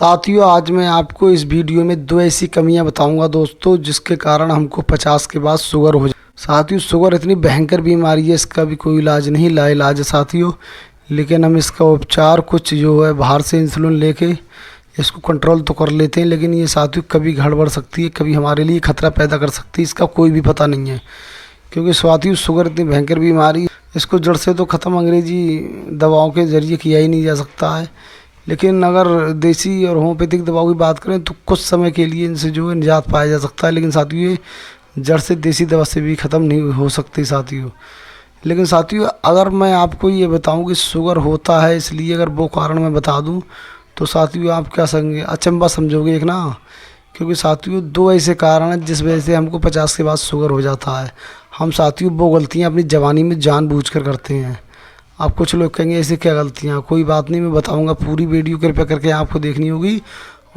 साथियों, आज मैं आपको इस वीडियो में दो ऐसी कमियां बताऊंगा दोस्तों, जिसके कारण हमको 50 के बाद शुगर हो जाए। साथियों, शुगर इतनी भयंकर बीमारी है, इसका भी कोई इलाज नहीं, लाइलाज है साथियों। लेकिन हम इसका उपचार कुछ जो है बाहर से इंसुलिन लेके इसको कंट्रोल तो कर लेते हैं, लेकिन ये साथियों कभी गड़बड़ सकती है, कभी हमारे लिए खतरा पैदा कर सकती है, इसका कोई भी पता नहीं है। क्योंकि साथियों शुगर इतनी भयंकर बीमारी, इसको जड़ से तो ख़त्म अंग्रेजी दवाओं के ज़रिए किया ही नहीं जा सकता है। लेकिन अगर देसी और होम्योपैथिक दवाओं की बात करें तो कुछ समय के लिए इनसे जो है निजात पाया जा सकता है, लेकिन साथियों ये जड़ से देसी दवा से भी ख़त्म नहीं हो सकती साथियों। लेकिन साथियों, अगर मैं आपको ये बताऊं कि शुगर होता है इसलिए अगर वो कारण मैं बता दूं तो साथियों आप क्या समझेंगे, अचंभा समझोगे एक ना। क्योंकि साथियों दो ऐसे कारण हैं जिस वजह से हमको 50 के बाद शुगर हो जाता है। हम साथियों वो गलतियाँ अपनी जवानी में जानबूझकर करते हैं। आप कुछ लोग कहेंगे ऐसे क्या गलतियाँ, कोई बात नहीं, मैं बताऊंगा, पूरी वीडियो कृपया करके आपको देखनी होगी।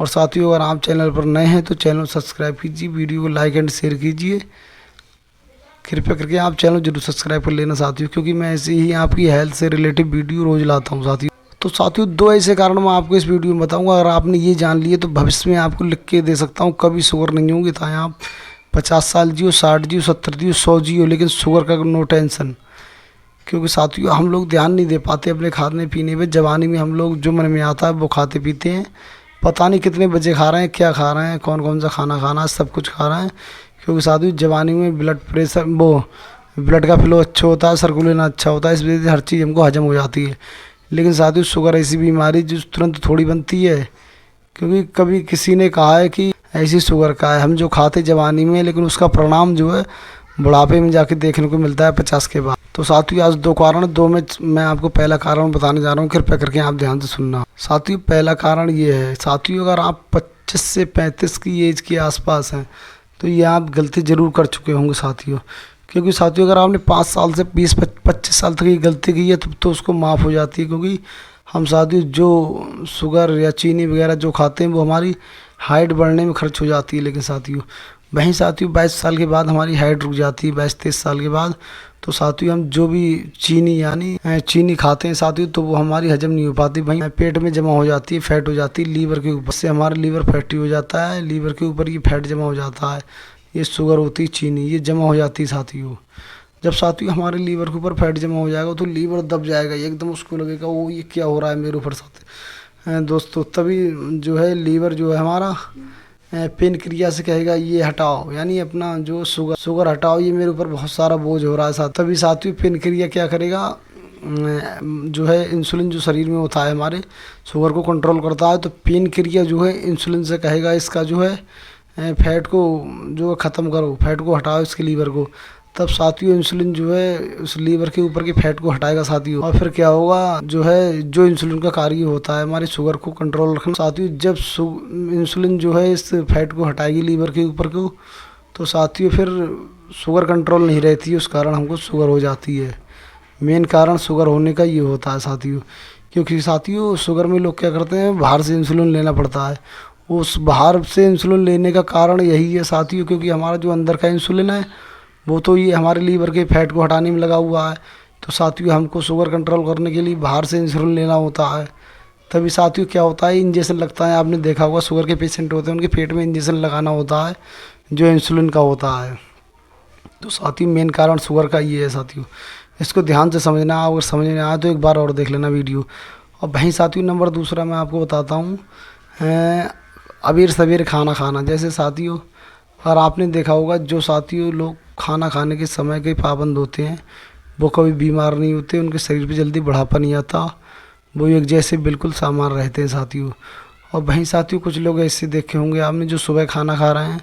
और साथियों, अगर आप चैनल पर नए हैं तो चैनल सब्सक्राइब कीजिए, वीडियो को लाइक एंड शेयर कीजिए। कृपया करके आप चैनल जरूर सब्सक्राइब कर लेना साथियों, क्योंकि मैं ऐसे ही आपकी हेल्थ से रिलेटेड वीडियो रोज़ लाता हूँ साथियों। तो साथियों दो ऐसे कारण मैं आपको इस वीडियो में बताऊंगा, अगर आपने ये जान लिए तो भविष्य में आपको लिख के दे सकता हूँ, कभी शुगर नहीं होगी। चाहे आप 50 साल जियो, 60 जियो, 70 जियो, 100 जियो, लेकिन शुगर का नो टेंशन। क्योंकि साथियों हम लोग ध्यान नहीं दे पाते अपने खाने पीने पे। जवानी में हम लोग जो मन में आता है वो खाते पीते हैं, पता नहीं कितने बजे खा रहे हैं, क्या खा रहे हैं, कौन कौन सा खाना खाना है, सब कुछ खा रहे हैं। क्योंकि साथियों जवानी में ब्लड प्रेशर, वो ब्लड का फ्लो अच्छा होता है, सर्कुलेशन अच्छा होता है, इस वजह से हर चीज़ हमको हजम हो जाती है। लेकिन साथियों शुगर ऐसी बीमारी जो तुरंत थोड़ी बनती है। क्योंकि कभी किसी ने कहा है कि ऐसी शुगर का है, हम जो खाते जवानी में, लेकिन उसका परिणाम जो है बुढ़ापे में जाके देखने को मिलता है 50 के बाद। तो साथियों आज दो कारण, दो में मैं आपको पहला कारण बताने जा रहा हूँ, कृपया करके आप ध्यान से सुनना। साथियों पहला कारण ये है, साथियों अगर आप 25 से 35 की एज के आसपास हैं तो ये आप गलती ज़रूर कर चुके होंगे साथियों। क्योंकि साथियों अगर आपने 5 साल से 20-25 साल तक ये गलती की है तो उसको माफ़ हो जाती है। क्योंकि हम साथियों जो शुगर या चीनी वगैरह जो खाते हैं वो हमारी हाइट बढ़ने में खर्च हो जाती है। लेकिन साथियों वहीं साथियों 22 साल के बाद हमारी हाइट रुक जाती है, 22-23 साल के बाद। तो साथियों हम जो भी चीनी यानी चीनी खाते हैं साथियों तो वो हमारी हजम नहीं हो पाती, वहीं पेट में जमा हो जाती है, फैट हो जाती है लीवर के ऊपर से, हमारा लीवर फैटी हो जाता है, लीवर के ऊपर ये फैट जमा हो जाता है, ये शुगर होती है चीनी, ये जमा हो जाती है साथियों। जब साथियों हमारे लीवर के ऊपर फैट जमा हो जाएगा तो लीवर दब जाएगा एकदम, उसको लगेगा वो ये क्या हो रहा है मेरे ऊपर साथ दोस्तों। तभी जो है लीवर जो है हमारा पेन क्रिया से कहेगा ये हटाओ, यानी अपना जो शुगर हटाओ, ये मेरे ऊपर बहुत सारा बोझ हो रहा है साथ। तभी साथियों पेन क्रिया क्या करेगा, जो है इंसुलिन जो शरीर में होता है हमारे शुगर को कंट्रोल करता है, तो पेन क्रिया जो है इंसुलिन से कहेगा इसका जो है फैट को जो ख़त्म करो, फैट को हटाओ इसके लीवर को। तब साथियों इंसुलिन जो है उस लीवर के ऊपर के फैट को हटाएगा साथियों, और फिर क्या होगा, जो है जो इंसुलिन का कार्य होता है हमारे शुगर को कंट्रोल रखना साथियों, जब इंसुलिन जो है इस फैट को हटाएगी लीवर के ऊपर को, तो साथियों फिर शुगर कंट्रोल नहीं रहती है, उस कारण हमको शुगर हो जाती है। मेन कारण शुगर होने का ये होता है साथियों। क्योंकि साथियों शुगर में लोग क्या करते हैं, बाहर से इंसुलिन लेना पड़ता है। उस बाहर से इंसुलिन लेने का कारण यही है साथियों, क्योंकि हमारा जो अंदर का इंसुलिन है वो तो ये हमारे लीवर के फैट को हटाने में लगा हुआ है। तो साथियों हमको शुगर कंट्रोल करने के लिए बाहर से इंसुलिन लेना होता है। तभी साथियों क्या होता है, इंजेक्शन लगता है, आपने देखा होगा शुगर के पेशेंट होते हैं उनके पेट में इंजेक्शन लगाना होता है जो इंसुलिन का होता है। तो साथियों मेन कारण शुगर का ये है साथियों, इसको ध्यान से समझना, अगर समझ में आए तो एक बार और देख लेना वीडियो। और वहीं साथियों नंबर दूसरा मैं आपको बताता हूँ, अबेर सवेर खाना खाना। जैसे साथियों और आपने देखा होगा जो साथियों लोग खाना खाने के समय के पाबंद होते हैं वो कभी बीमार नहीं होते, उनके शरीर पे जल्दी बुढ़ापा नहीं आता, वो एक जैसे बिल्कुल सामान्य रहते हैं साथियों। और वहीं साथियों कुछ लोग ऐसे देखे होंगे आपने जो सुबह खाना खा रहे हैं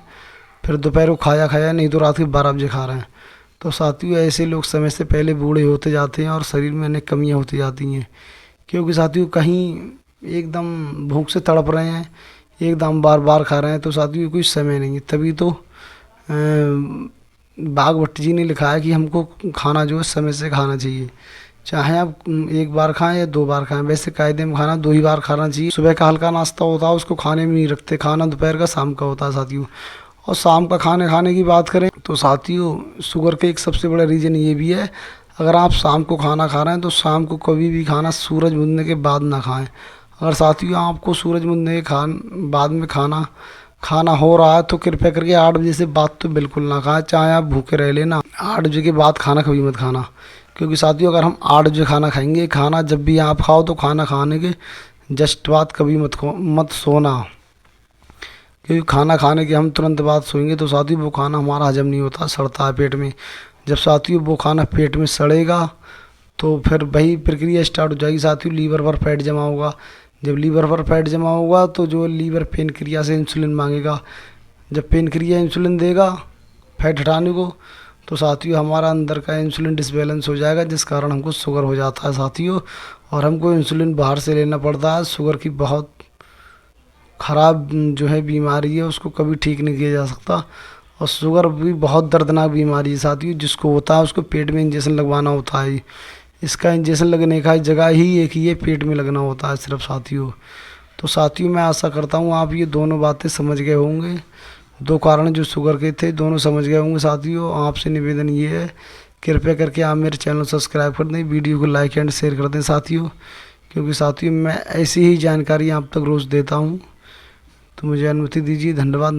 फिर दोपहर को खाया नहीं तो रात के 12 बजे खा रहे हैं। तो साथियों ऐसे लोग समय से पहले बूढ़े होते जाते हैं और शरीर में अनेक कमियाँ होती जाती हैं। क्योंकि साथियों कहीं एकदम भूख से तड़प रहे हैं, एकदम बार बार खा रहे हैं, तो साथियों कोई समय नहीं है। तभी तो बागवट जी ने लिखा है कि हमको खाना जो है समय से खाना चाहिए, चाहे आप एक बार खाएं या 2 बार खाएं। वैसे कायदे में खाना 2 ही बार खाना चाहिए। सुबह का हल्का नाश्ता होता है उसको खाने में नहीं रखते, खाना दोपहर का शाम का होता है साथियों। और शाम का खाने की बात करें तो साथियों शुगर के एक सबसे बड़ा रीज़न ये भी है, अगर आप शाम को खाना खा रहे हैं तो शाम को कभी भी खाना सूरज उगने के बाद ना खाएं। अगर साथियों आपको सूरजमुखी के बाद में खाना हो रहा है तो कृपया करके 8 बजे से बाद तो बिल्कुल ना खाएं, चाहे आप भूखे रह लेना। 8 बजे के बाद खाना कभी मत खाना, क्योंकि साथियों अगर हम 8 बजे खाना खाएंगे, खाना जब भी आप खाओ तो खाना खाने के जस्ट बाद कभी मत सोना, क्योंकि खाना खाने के हम तुरंत बाद सोएंगे तो साथियों वो खाना हमारा हजम नहीं होता, सड़ता है पेट में। जब साथियों वो खाना पेट में सड़ेगा तो फिर वही प्रक्रिया स्टार्ट हो जाएगी साथियों, लीवर पर फैट जमा होगा। जब लीवर पर फैट जमा होगा तो जो लीवर पेनक्रिया से इंसुलिन मांगेगा, जब पेनक्रिया इंसुलिन देगा फैट हटाने को तो साथियों हमारा अंदर का इंसुलिन डिसबैलेंस हो जाएगा, जिस कारण हमको शुगर हो जाता है साथियों। और हमको इंसुलिन बाहर से लेना पड़ता है। शुगर की बहुत ख़राब जो है बीमारी है, उसको कभी ठीक नहीं किया जा सकता। और शुगर भी बहुत दर्दनाक बीमारी है साथियों, जिसको होता है उसको पेट में इंजेक्शन लगवाना होता है। इसका इंजेक्शन लगने का जगह ही एक ही है, पेट में लगना होता है सिर्फ साथियों। तो साथियों मैं आशा करता हूँ आप ये दोनों बातें समझ गए होंगे, 2 कारण जो शुगर के थे दोनों समझ गए होंगे साथियों। आपसे निवेदन ये है, कृपया करके आप मेरे चैनल सब्सक्राइब कर दें, वीडियो को लाइक एंड शेयर कर दें साथियों, क्योंकि साथियों मैं ऐसी ही जानकारी आप तक रोज़ देता हूँ। तो मुझे अनुमति दीजिए, धन्यवाद।